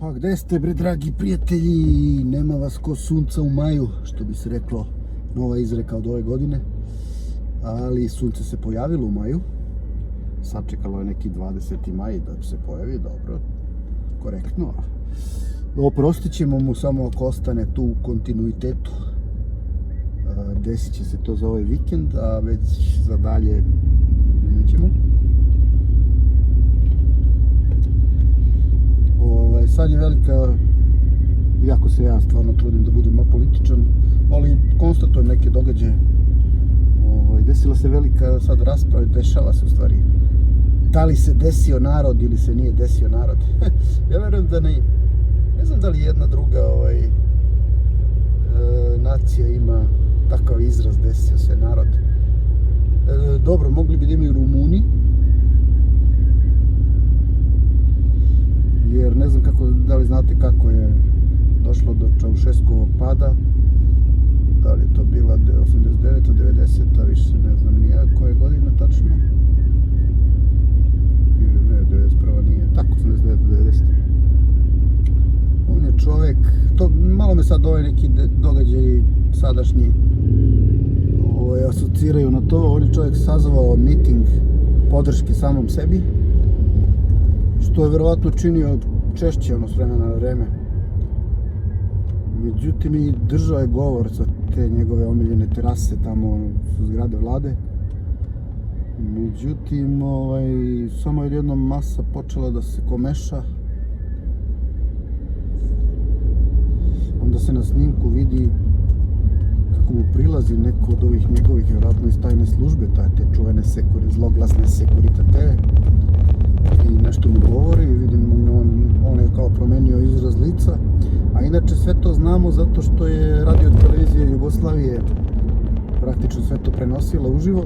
Pa gde ste bre dragi prijatelji, nema vas ko sunca u maju, što bi se reklo, nova izreka od ove godine. Ali sunce se pojavilo u maju, sačekalo je neki 20. maj da se pojavi, dobro, korektno. Oprostit ćemo mu samo ako ostane tu u kontinuitetu. Desit će se to za ovaj vikend, a već za dalje vidjet ćemo. Sad je velika, iako se ja stvarno trudim da budem apolitičan, ali konstatujem neke događaje. Desila se velika sad rasprava, dešava se u stvari. Da li se desio narod ili se nije desio narod? Ja verujem da ne. Ne znam da li jedna druga nacija ima takav izraz desio se narod. Dobro, mogli bi da imaju Rumuni. Jer ne znam da li znate kako je došlo do Čaušeskovog pada. Da li je to bila 89. 90. više ne znam nije koje godine tačno. Ne, 91. nije. Tako, 89. 90. On je čovjek, to malo me sad ovaj neki događaj sadašnji asociraju na to. On je čovjek sazvao miting podrške samom sebi, što je verovatno činio češće s vremena na vreme. Međutim, i držao je govor sa te njegove omiljene terase tamo su zgrade vlade. Međutim, samo je jednom masa počela da se komeša. Onda se na snimku vidi kako mu prilazi neko od ovih njegovih, vjerojatno iz tajne službe, te čuvene zloglasne sekuritate, i nešto mu govori. Vidim, on je kao promenio izraz lica. A inače sve to znamo zato što je radio televizija Jugoslavije praktično sve to prenosila uživo.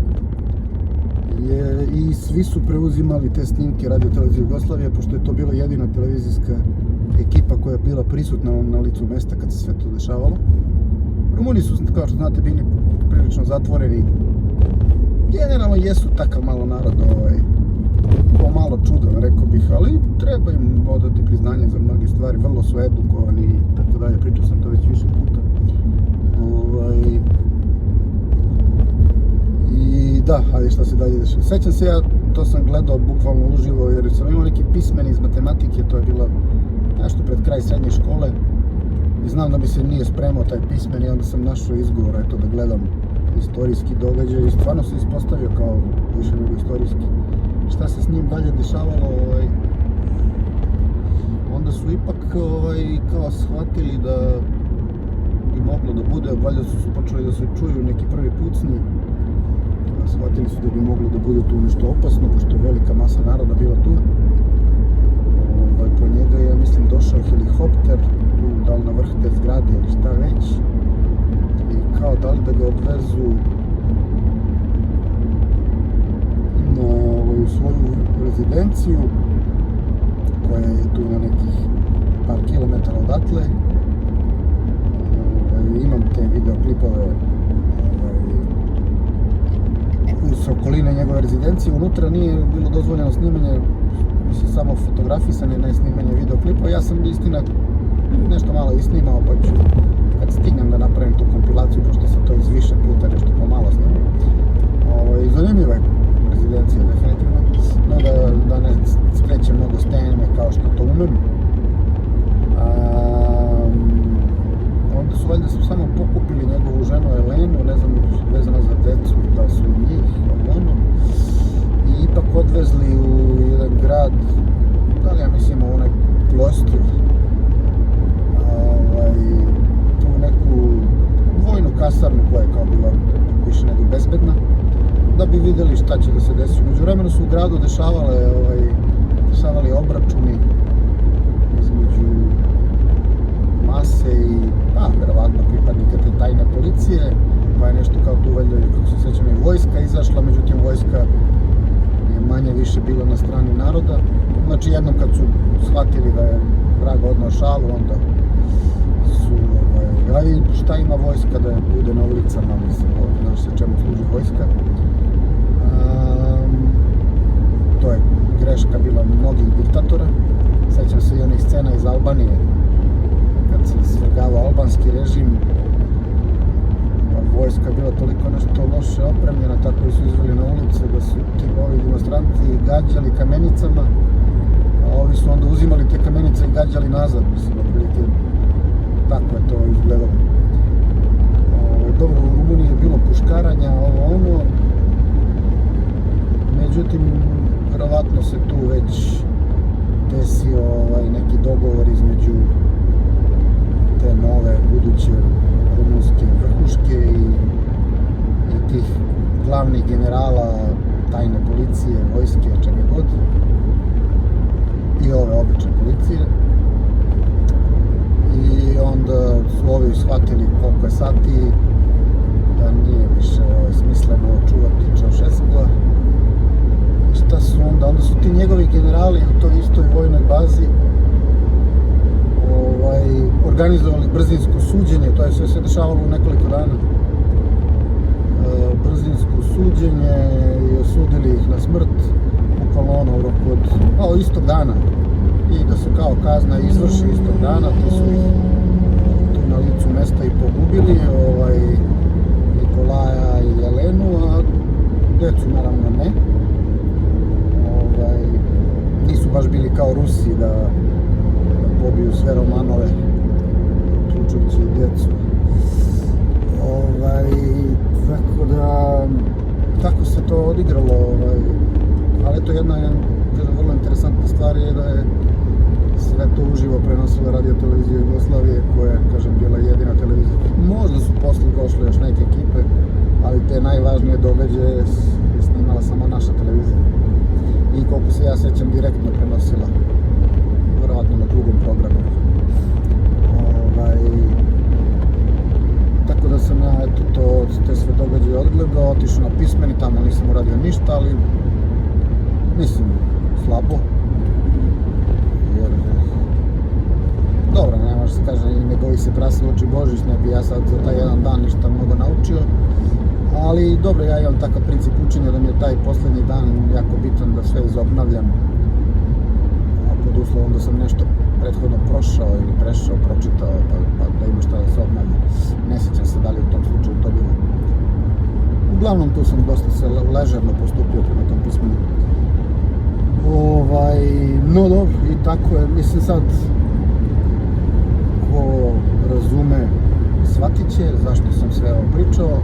I svi su preuzimali te snimke radio televizije Jugoslavije, pošto je to bila jedina televizijska ekipa koja je bila prisutna na licu mesta kad se sve to dešavalo. Rumuni su, kao što znate, bili prilično zatvoreni. Generalno jesu takav malo narod, pomalo čudan, rekao bih, ali treba im odati priznanje za mnoge stvari, vrlo su edukovani i tako dalje, pričao sam to već više puta. I da, ali šta se dalje dešava. Sećam se ja, to sam gledao bukvalno uživo, jer sam imao neki pismeni iz matematike, to je bilo nešto pred kraj srednje škole. I znam da bi se nije spremao taj pismen i onda sam našao izgovor, eto, da gledam istorijski događaj i stvarno se ispostavio kao više nego istorijski. Šta se s njim dalje dešavalo, onda su ipak kao shvatili da bi moglo da bude, valjda su počeli da se čuju neki prvi pucnji. Shvatili su da bi moglo da bude tu nešto opasno, pošto je velika masa naroda bila tu. Po njega je, mislim, došao helikopter, tu da li na vrh te zgrade ili šta već. I kao da li da ga odvezu u svoju rezidenciju, koja je tu na nekih par kilometara odatle. Imam te videoklipove iz okoline njegove rezidencije. Unutra nije bilo dozvoljeno snimanje, mislim, samo fotografisanje, ne snimanje videoklipova. Ja sam istina nešto malo isnimao, pa ću kad stignem da napravim tu kompilaciju, pošto sam to iz više puta nešto pomalo snimao. Zanimljiva je rezidencija, definitivno. No da ne skrećem mnogo s teme kao što to umem. Onda su valjda samo pokupili njegovu ženu Elenu, ne znam, vezano za decu, da su njih, i ipak odvezli u jedan grad, da li ja mislim u onaj Plostrov, tu neku vojnu kasarnu koja je kao bila više nego bezbedna, da bi vidjeli šta će da se desi. Među vremenu su u gradu dešavali obračuni između mase i, verovatno, pripadnika te tajne policije, pa je nešto kao tu, valjda, kako se sjećam, i vojska izašla, međutim vojska je manje više bila na strani naroda. Znači, jednom kad su shvatili da je vrag odnao šalu, onda su, šta ima vojska da bude na ulicama, mislim, znaš se čemu služi vojska. To je greška bila mnogih diktatora. Sećam se i onih scena iz Albanije. ranije, kad se svrgavao albanski režim, pa vojska bila toliko nešto loše opremljena, tako su izveli na ulice da su ti ovi demonstranti gađali kamenicama, a ovi su onda uzimali te kamenice i gađali nazad, mislim, otprilike tako je to izgledalo. Dobro, u Rumuniji je bilo puškaranja, ono, međutim, verovatno se tu već desio neki dogovor između te nove buduće rumunske vrhuške i tih glavnih generala tajne policije, vojske, čega god, i ove obične policije. I onda su ovi shvatili koliko je sati, da nije više smisleno čuvati Čaušeskua. I šta su onda? Onda su ti njegovi generali u toj istoj vojnoj bazi organizovali brzinsko suđenje, to je sve se dešavalo u nekoliko dana. Brzinsko suđenje i osudili ih na smrt, bukvalno ono u roku od istog dana. I da se kao kazna izvrši istog dana, te su ih tu na licu mesta i pogubili, Nikolaja i Jelenu, a decu naravno ne. Nisu baš bili kao Rusi da pobiju sve Romanove, uključujući i djecu. Tako da, tako se to odigralo, ali eto jedna vrlo interesantna stvar je da je sve to uživo prenosila Radio-televizija Jugoslavije, koja je, kažem, bila jedina televizija. Možda su posle došle još neke ekipe, ali te najvažnije događaje je snimala samo naša televizija. I koliko se ja sećam, direktno prenosila, verovatno na drugom programu. Tako da sam ja, eto, te sve događaje odgledao, otišao na pismeni, tamo nisam uradio ništa, ali mislim, slabo. Jer, dobro, ne može se kaže, ne boji se prasa oči Božić, ne bi ja sad za taj jedan dan ništa mnogo naučio. Ali dobro, ja imam takav princip učenja da mi je taj poslednji dan jako bitan da sve izobnavljam. A pod uslovom da sam nešto prethodno prošao ili prešao, pročitao, pa da ima šta da se obnavlja. Ne sjećam se da li u tom slučaju to bilo. Uglavnom tu sam dosta se ležerno postupio prema tom pismenu. No dobro, i tako je, mislim sad, ko razume, shvatit će zašto sam sve ovo pričao.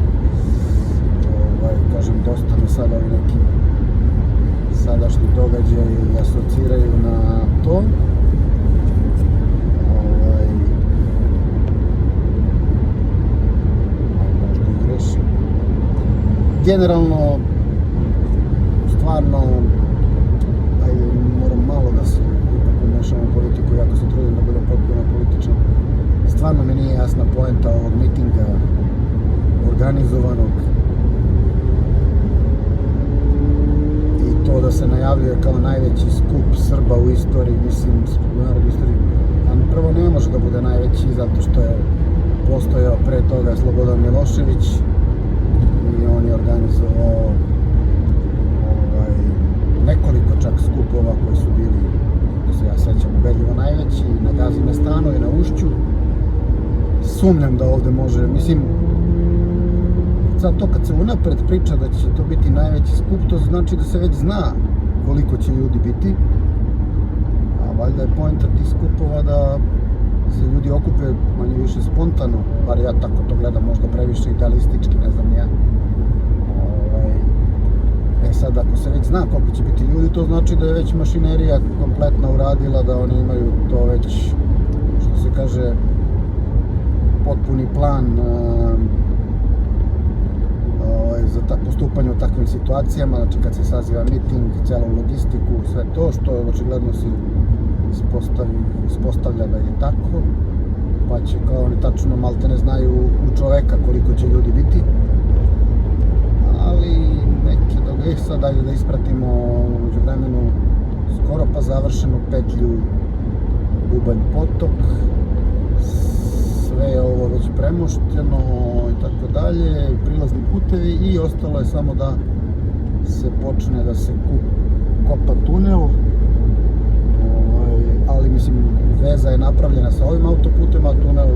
Kažem, dosta me sad ovi neki sadašnji događaji asociraju na to. Možda i grešim. Generalno, stvarno, ajde, moram malo da se ipak umešam u politiku, jako se trudim da budem potpuno političan. Stvarno mi nije jasna poenta ovog mitinga organizovanog. To da se najavljuje kao najveći skup Srba u istoriji, mislim, narod u istoriji. A prvo ne može da bude najveći zato što je postojao pre toga Slobodan Milošević i on je organizovao nekoliko čak skupova koji su bili, da se ja sećam, ubedljivo najveći, na Gazi Mestanu i na Ušću. Sumnjam da ovde može, mislim, sad to kad se unapred priča da će to biti najveći skup, to znači da se već zna koliko će ljudi biti. A valjda je poenta tih skupova da se ljudi okupe manje više spontano, bar ja tako to gledam, možda previše idealistički, ne znam ja. Sad ako se već zna koliko će biti ljudi, to znači da je već mašinerija kompletna uradila, da oni imaju to već, što se kaže, potpuni plan za postupanje u takvim situacijama, znači kad se saziva miting, celu logistiku, sve to što očigledno se ispostavlja da je tako, pa će kao oni tačno malte ne znaju u čoveka koliko će ljudi biti, ali neke događaje sad ajde da ispratimo umeđu vremenu skoro pa završenu petlju Bubanj potok, sve je ovo već premošteno i tako dalje, prilazni putevi i ostalo je samo da se počne da se kopa tunel, ali mislim veza je napravljena sa ovim autoputem, a tunel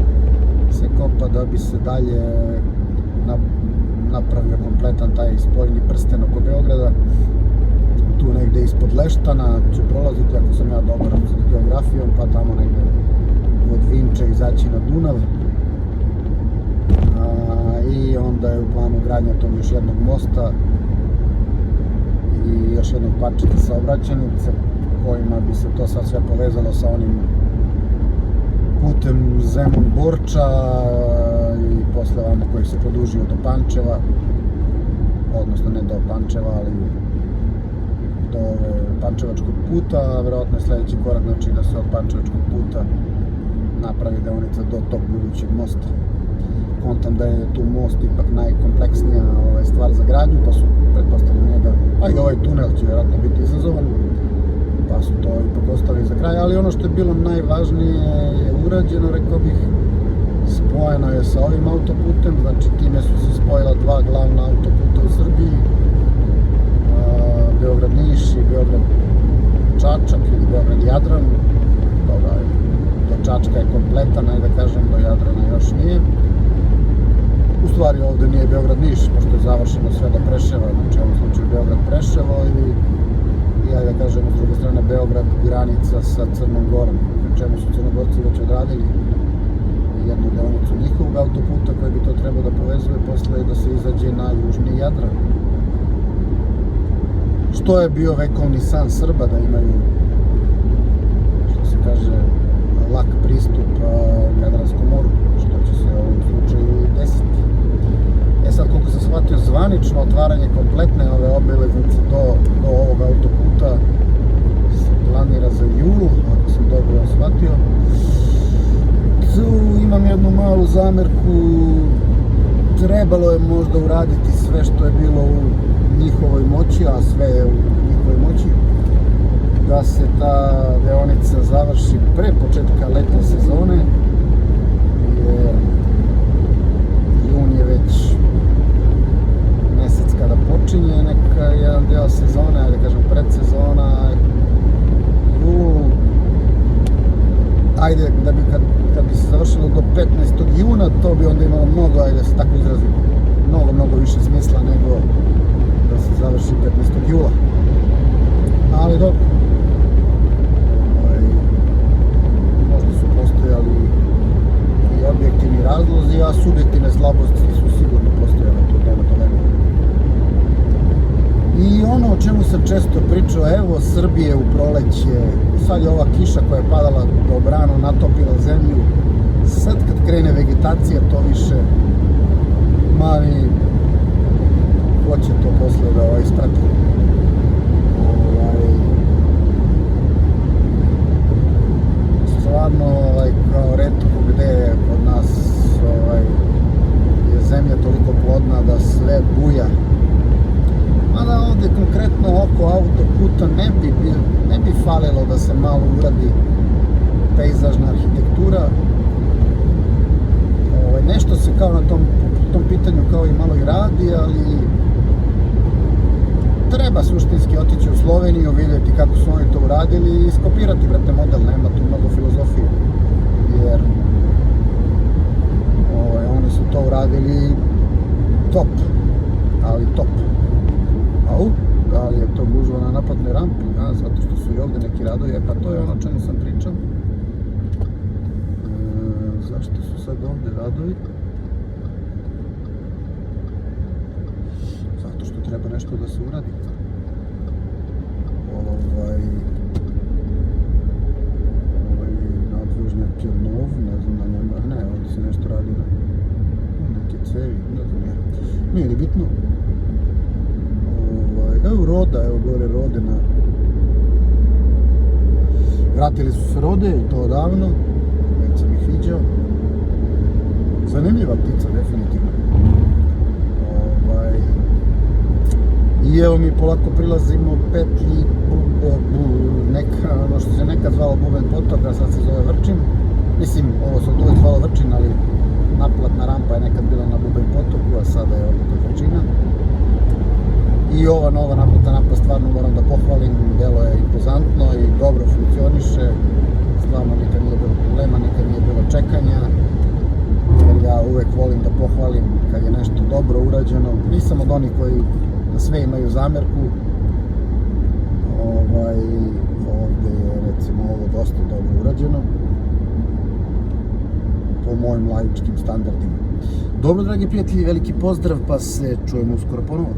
se kopa da bi se dalje napravio kompletan taj spojni prsten oko Beograda. Tu negde ispod Leštana će prolaziti, ako sam ja dobar sa geografijom, pa tamo negde od Vinče izaći na Dunav. I onda je u planu gradnja tog još jednog mosta i još jednog parčeta saobraćajnice kojima bi se to sad sve povezalo sa onim putem Zemun-Borča i posle ovamo koji se produžio do Pančeva, odnosno ne do Pančeva, ali do Pančevačkog puta, a verovatno je sledeći korak, znači da se od Pančevačkog puta napravi deonica do tog budućeg mosta. Kontam da je tu most ipak najkompleksnija stvar za gradnju, pa su pretpostavljeni njega, pa i ovaj tunel će vjerojatno biti izazovan, pa su to ipak ostavili za kraj, ali ono što je bilo najvažnije je urađeno, rekao bih, spojeno je sa ovim autoputem, znači time su se spojila dva glavna autoputa u Srbiji, Beograd-Niš i Beograd-Čačak ili Beograd-Jadran. Do Čačka je kompletan, ajde da kažem, do Jadrana još nije. U stvari ovde nije Beograd-Niš, pošto je završeno sve do Preševa, znači u ovom slučaju Beograd-Preševo i ajde da kažem, s druge strane Beograd granica sa Crnom Gorom, pri čemu su Crnogorci već odradili jednu deonicu njihovog autoputa koji bi to trebao da povezuje posle da se izađe na južni Jadran. Što je bio vekovni san Srba da imaju, što se kaže, lak pristup Jadranskom moru, što će se u ovom slučaju i desiti. Sad, koliko sam shvatio, zvanično otvaranje kompletne ove obilaznice do ovog autoputa se planira za julu, ako sam dobro shvatio. Tu imam jednu malu zamerku, trebalo je možda uraditi sve što je bilo u njihovoj moći, a sve je u njihovoj moći, da se ta deonica završi pre početka letnje sezone, jer jun je već mesec kada počinje jedan deo sezone, da kažem predsezona, jul, ajde da bi kad bi se završilo do 15. juna, to bi onda imalo mnogo, ajde da se tako izrazim, mnogo više smisla nego da se završi 15. jula. Ali dobro, možda su postojali i objektivni razlozi, a subjektivne slabosti su sigurno postojale, tu nema dileme. I ono o čemu sam često pričao, evo Srbije u proleće, sad je ova kiša koja je padala dobrano, natopila zemlju, sad kad krene vegetacija to više mali hoće to posle da isprati. Stvarno, kao retko gde kod nas je zemlja toliko plodna da sve buja. Mada ovde konkretno oko autoputa ne bi falilo da se malo uradi pejzažna arhitektura. Nešto se kao na tom pitanju kao i malo i radi, ali treba suštinski otići u Sloveniju, vidjeti kako su oni to uradili i iskopirati, brate, model, nema tu mnogo filozofije, jer oni su to uradili top, ali top. Da li je to gužva na naplatnoj rampi, zato što su i ovde neki radovi, pa to je ono o čemu sam pričao. Zašto su sad ovde radovi? Zato što treba nešto da se uradi. Nadvožnjak je nov, ne znam da nema, ne, ovdje se nešto radi na neke cevi, ne znam, nije ni bitno. Evo Roda, evo gore Rode na... Vratili su se Rode i to odavno, već sam ih viđao. Zanimljiva ptica, definitivno. I evo mi polako prilazimo petlji ono što se nekad zvalo Buben potok, a sad se zove Vrčin. Mislim, ovo se uvek zvalo Vrčin, ali naplatna rampa je nekad bila na Buben potoku, a sada je ovdje kod Vrčina. I ova nova naplatna rampa stvarno moram da pohvalim, delo je impozantno i dobro funkcioniše, stvarno nikad nije bilo čekanja, jer ja uvek volim da pohvalim kad je nešto dobro urađeno. Nisam od onih koji na sve imaju zamerku. Ovde je recimo ovo dosta dobro urađeno po mojim laičkim standardima. Dobro, dragi prijatelji, veliki pozdrav, pa se čujemo uskoro ponovo.